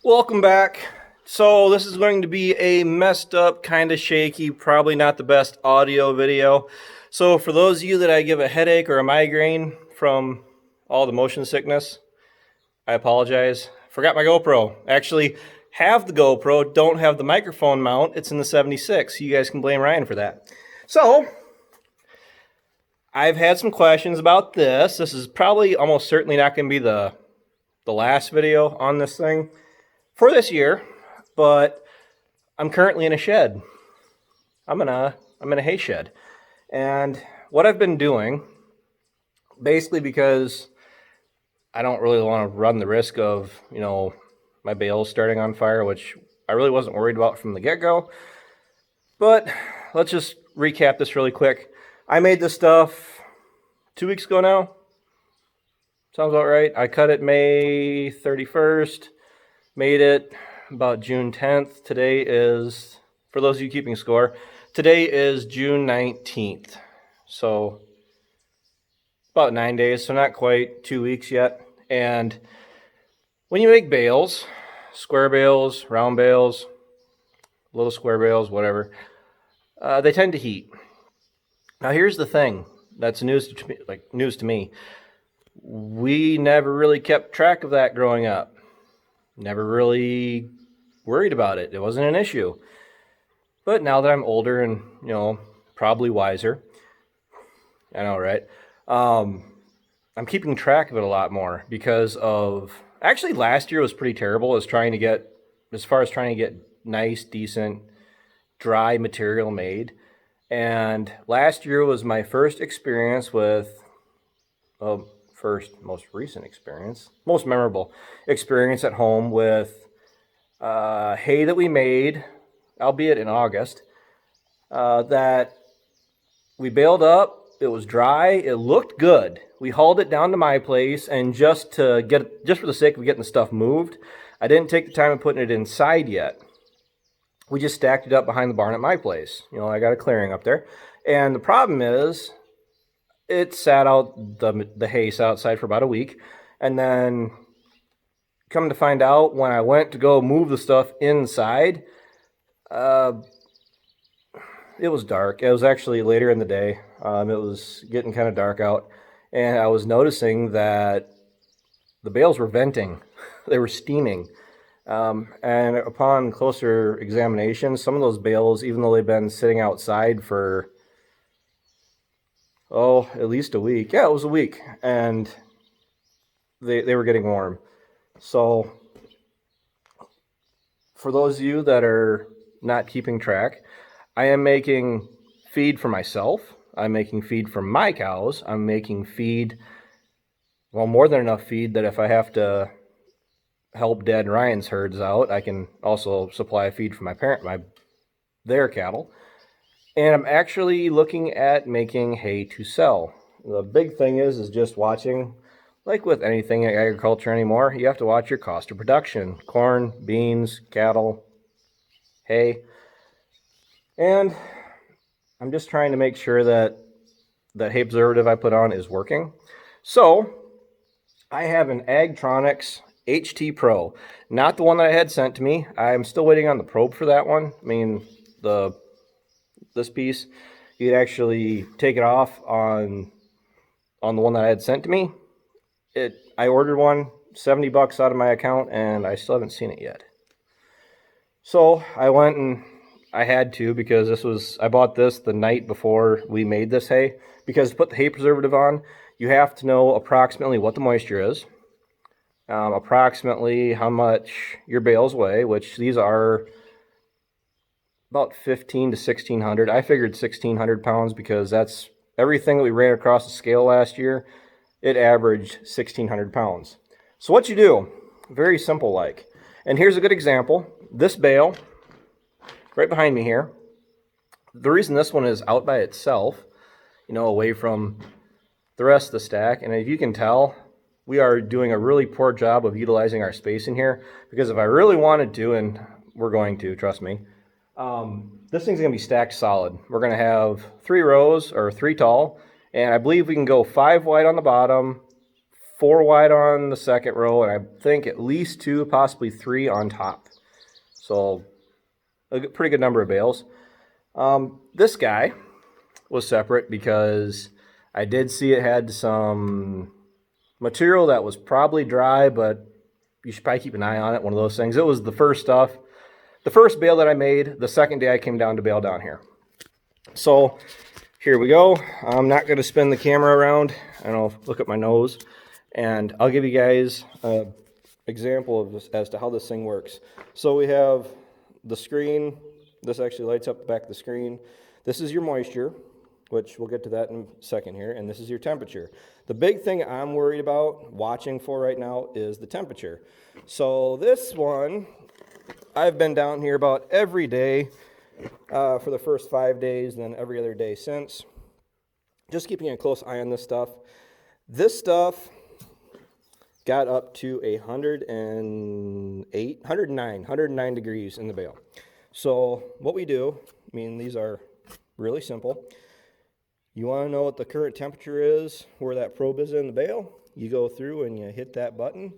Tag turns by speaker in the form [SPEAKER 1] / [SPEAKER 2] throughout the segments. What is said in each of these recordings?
[SPEAKER 1] Welcome back. So this is going to be a messed up, kind of shaky, probably not the best audio video. So for those of you that I give a headache or a migraine from all the motion sickness, I apologize. Forgot my GoPro. Actually, have the GoPro, don't have the microphone mount. It's in the 76. You guys can blame Ryan for that. So I've had some questions about this. This is probably almost certainly not going to be the last video on this thing for this year, but I'm currently in a shed. I'm in a hay shed. And what I've been doing, basically because I don't really want to run the risk of, my bales starting on fire, which I really wasn't worried about from the get-go. But let's just recap this really quick. I made this stuff 2 weeks ago now. Sounds about right. I cut it May 31st, made it about June 10th. Today is, for those of you keeping score, today is June 19th. So about 9 days, so not quite 2 weeks yet. And when you make bales, square bales, round bales, little square bales, whatever, they tend to heat. Now here's the thing that's news to me. We never really kept track of that growing up. Never really worried about it. It wasn't an issue. But now that I'm older and, probably wiser, I know, right? I'm keeping track of it a lot more because of, actually last year was pretty terrible as trying to get nice, decent, dry material made. And last year was my first experience with, most recent experience, most memorable experience at home with hay that we made, albeit in August, that we baled up. It was dry. It looked good. We hauled it down to my place, and just for the sake of getting the stuff moved, I didn't take the time of putting it inside yet. We just stacked it up behind the barn at my place. I got a clearing up there. And the problem is, it sat out, the hay sat outside for about a week. And then, come to find out, when I went to go move the stuff inside, it was dark. It was actually later in the day. It was getting kind of dark out. And I was noticing that the bales were venting. They were steaming. And upon closer examination, some of those bales, even though they've been sitting outside for, at least a week. Yeah, it was a week. And they were getting warm. So for those of you that are not keeping track, I am making feed for myself. I'm making feed for my cows. I'm making feed, more than enough feed that if I have to help Dad and Ryan's herds out, I can also supply feed for their cattle. And I'm actually looking at making hay to sell. The big thing is just watching, like with anything in agriculture anymore, you have to watch your cost of production. Corn, beans, cattle, hay. And I'm just trying to make sure that that hay preservative I put on is working. So I have an Agtronics HT Pro, not the one that I had sent to me. I'm still waiting on the probe for that one. I mean, this piece, you could actually take it off on the one that I had sent to me. I ordered one, $70 out of my account, and I still haven't seen it yet. So I went and I had to, because I bought this the night before we made this hay, because to put the hay preservative on, you have to know approximately what the moisture is, approximately how much your bales weigh, which these are about 15 to 1600. I figured 1600 pounds because that's everything that we ran across the scale last year. It averaged 1600 pounds. So what you do, very simple like, and here's a good example. This bale, right behind me here, the reason this one is out by itself, away from the rest of the stack, and if you can tell, we are doing a really poor job of utilizing our space in here, because if I really wanted to, and we're going to, trust me, this thing's going to be stacked solid. We're going to have 3 rows, or 3 tall, and I believe we can go 5 wide on the bottom, 4 wide on the second row, and I think at least 2, possibly 3 on top. So a pretty good number of bales. This guy was separate because I did see it had some material that was probably dry, but you should probably keep an eye on it, one of those things. It was the first stuff. The first bale that I made, the second day I came down to bale down here. So here we go. I'm not going to spin the camera around. I don't know, look at my nose. And I'll give you guys an example of this as to how this thing works. So we have the screen. This actually lights up the back of the screen. This is your moisture, which we'll get to that in a second here. And this is your temperature. The big thing I'm worried about watching for right now is the temperature. So this one, I've been down here about every day for the first 5 days, and then every other day since. Just keeping a close eye on this stuff. This stuff got up to 109 degrees in the bale. So what we do, I mean, these are really simple. You want to know what the current temperature is, where that probe is in the bale, you go through and you hit that button,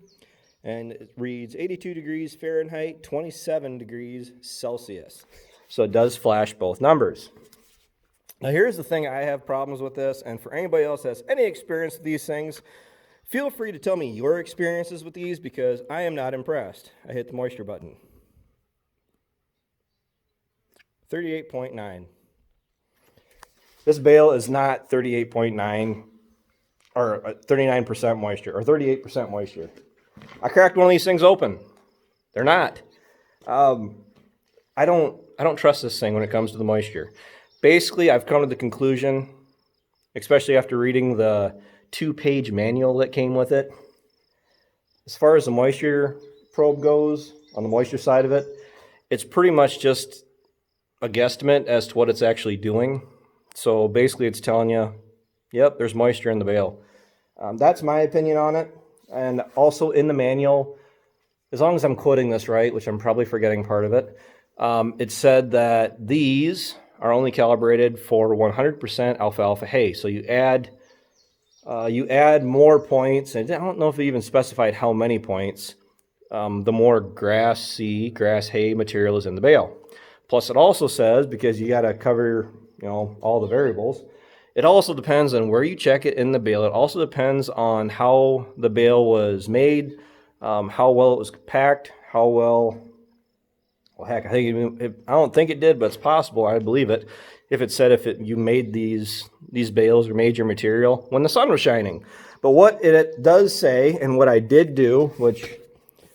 [SPEAKER 1] and it reads 82 degrees Fahrenheit, 27 degrees Celsius. So it does flash both numbers. Now here's the thing, I have problems with this, and for anybody else that has any experience with these things, feel free to tell me your experiences with these, because I am not impressed. I hit the moisture button. 38.9. This bale is not 38.9 or 39% moisture or 38% moisture. I cracked one of these things open. They're not. I don't trust this thing when it comes to the moisture. Basically, I've come to the conclusion, especially after reading the 2-page manual that came with it, as far as the moisture probe goes, on the moisture side of it, it's pretty much just a guesstimate as to what it's actually doing. So basically it's telling you, yep, there's moisture in the bale. That's my opinion on it. And also in the manual, as long as I'm quoting this right, which I'm probably forgetting part of it, it said that these are only calibrated for 100% alfalfa hay. So you add more points, and I don't know if it even specified how many points, the more grass hay material is in the bale. Plus it also says, because you got to cover, all the variables, it also depends on where you check it in the bale. It also depends on how the bale was made, how well it was packed, how well, heck, I don't think it did, but it's possible, I believe it, if it said you made these bales or made your material when the sun was shining. But what it does say, and what I did do, which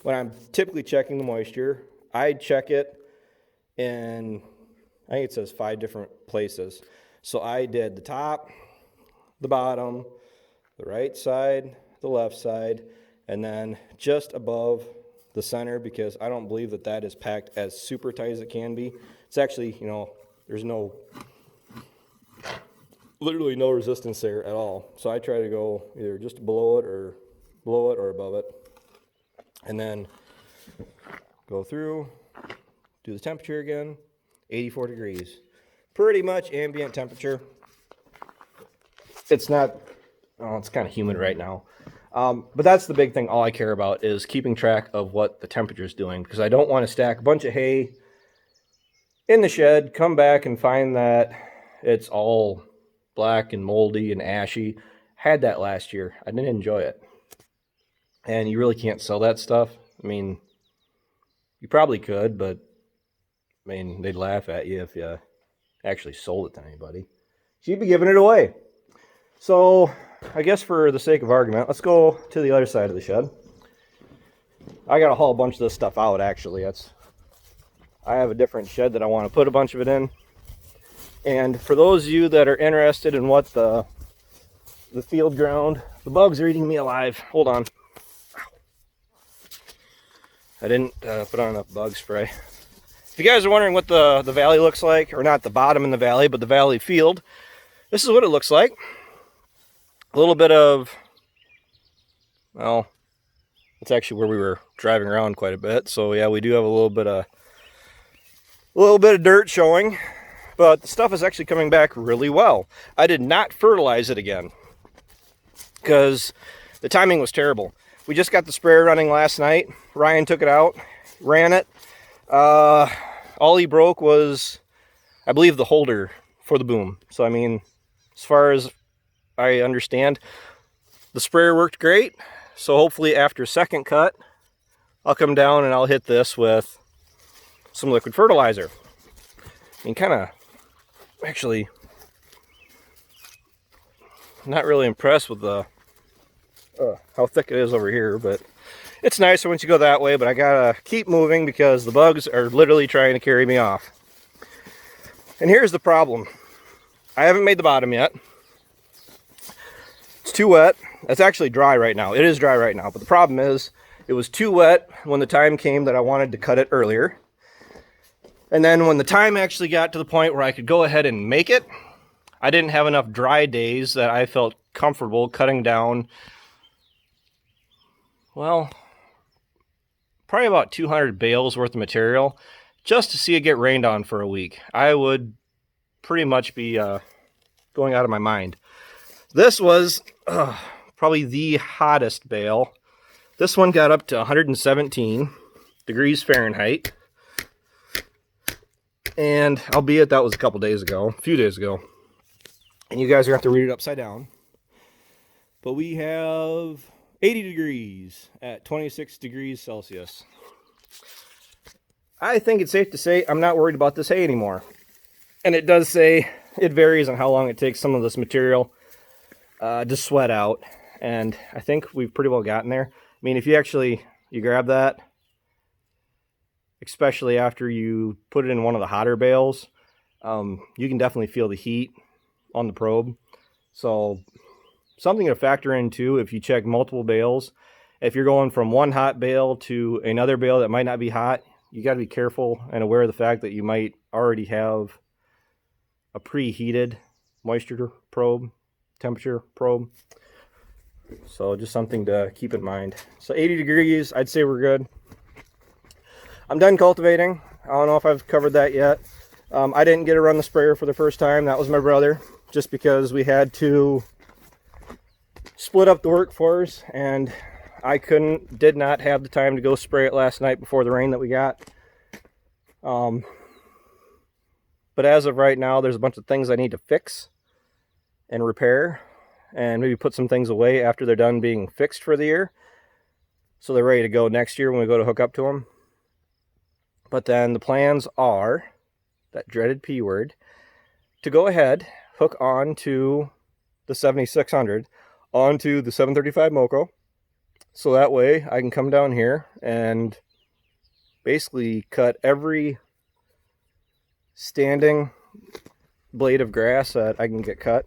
[SPEAKER 1] when I'm typically checking the moisture, I check it in, I think it says 5 different places. So I did the top, the bottom, the right side, the left side, and then just above the center, because I don't believe that is packed as super tight as it can be. It's actually, there's literally no resistance there at all. So I try to go either just below it or above it. And then go through, do the temperature again, 84 degrees. Pretty much ambient temperature. It's not, it's kind of humid right now. But that's the big thing. All I care about is keeping track of what the temperature is doing, because I don't want to stack a bunch of hay in the shed, come back and find that it's all black and moldy and ashy. Had that last year. I didn't enjoy it. And you really can't sell that stuff. I mean, you probably could, but I mean, they'd laugh at you if you actually sold it to anybody. So you'd be giving it away. So I guess for the sake of argument, let's go to the other side of the shed. I got to haul a bunch of this stuff out, actually. I have a different shed that I want to put a bunch of it in. And for those of you that are interested in what the field ground, the bugs are eating me alive. Hold on. I didn't put on enough bug spray. If you guys are wondering what the valley looks like, or not the bottom in the valley, but the valley field, this is what it looks like. A little bit of, well, it's actually where we were driving around quite a bit. So yeah, we do have a little bit of dirt showing, but the stuff is actually coming back really well. I did not fertilize it again, because the timing was terrible. We just got the sprayer running last night. Ryan took it out, ran it. All he broke was, I believe, the holder for the boom. So I mean, as far as I understand, the sprayer worked great. So hopefully after second cut, I'll come down and I'll hit this with some liquid fertilizer. I mean, kind of, actually, not really impressed with the how thick it is over here, but it's nicer once you go that way. But I gotta keep moving because the bugs are literally trying to carry me off. And here's the problem. I haven't made the bottom yet. It's too wet. It's actually dry right now. It is dry right now, but the problem is it was too wet when the time came that I wanted to cut it earlier. And then when the time actually got to the point where I could go ahead and make it, I didn't have enough dry days that I felt comfortable cutting down, well, probably about 200 bales worth of material just to see it get rained on for a week. I would pretty much be going out of my mind. This was probably the hottest bale. This one got up to 117 degrees Fahrenheit. And albeit that was a couple days ago, a few days ago. And you guys are going to have to read it upside down. But we have 80 degrees at 26 degrees Celsius. I think it's safe to say I'm not worried about this hay anymore. And it does say it varies on how long it takes some of this material to sweat out. And I think we've pretty well gotten there. I mean, if you grab that, especially after you put it in one of the hotter bales, you can definitely feel the heat on the probe. So something to factor in too, if you check multiple bales, if you're going from one hot bale to another bale that might not be hot, you got to be careful and aware of the fact that you might already have a preheated moisture probe, temperature probe. So just something to keep in mind. So 80 degrees, I'd say we're good. I'm done cultivating. I don't know if I've covered that yet. I didn't get to run the sprayer for the first time. That was my brother, just because we had to split up the workforce, and I did not have the time to go spray it last night before the rain that we got. But as of right now, there's a bunch of things I need to fix and repair, and maybe put some things away after they're done being fixed for the year, so they're ready to go next year when we go to hook up to them. But then the plans are, that dreaded P word, to go ahead, hook on to the 7600, onto the 735 Moco, so that way I can come down here and basically cut every standing blade of grass that I can get cut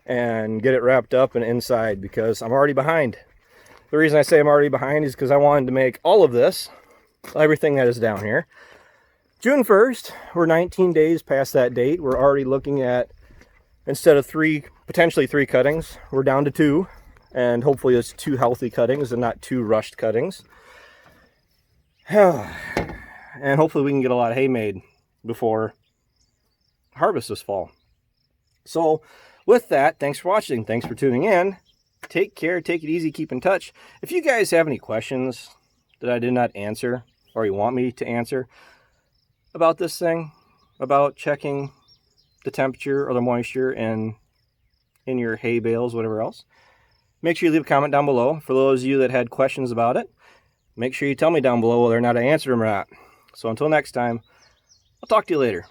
[SPEAKER 1] and get it wrapped up and inside, because I'm already behind. The reason I say I'm already behind is because I wanted to make all of this, everything that is down here, June 1st. We're 19 days past that date. We're already looking at, instead of potentially three cuttings, we're down to two, and hopefully it's two healthy cuttings and not two rushed cuttings. And hopefully we can get a lot of hay made before harvest this fall. So with that, thanks for watching. Thanks for tuning in. Take care. Take it easy. Keep in touch. If you guys have any questions that I did not answer, or you want me to answer about this thing, about checking the temperature or the moisture in your hay bales, whatever else, make sure you leave a comment down below. For those of you that had questions about it, make sure you tell me down below whether or not I answered them or not. So until next time, I'll talk to you later.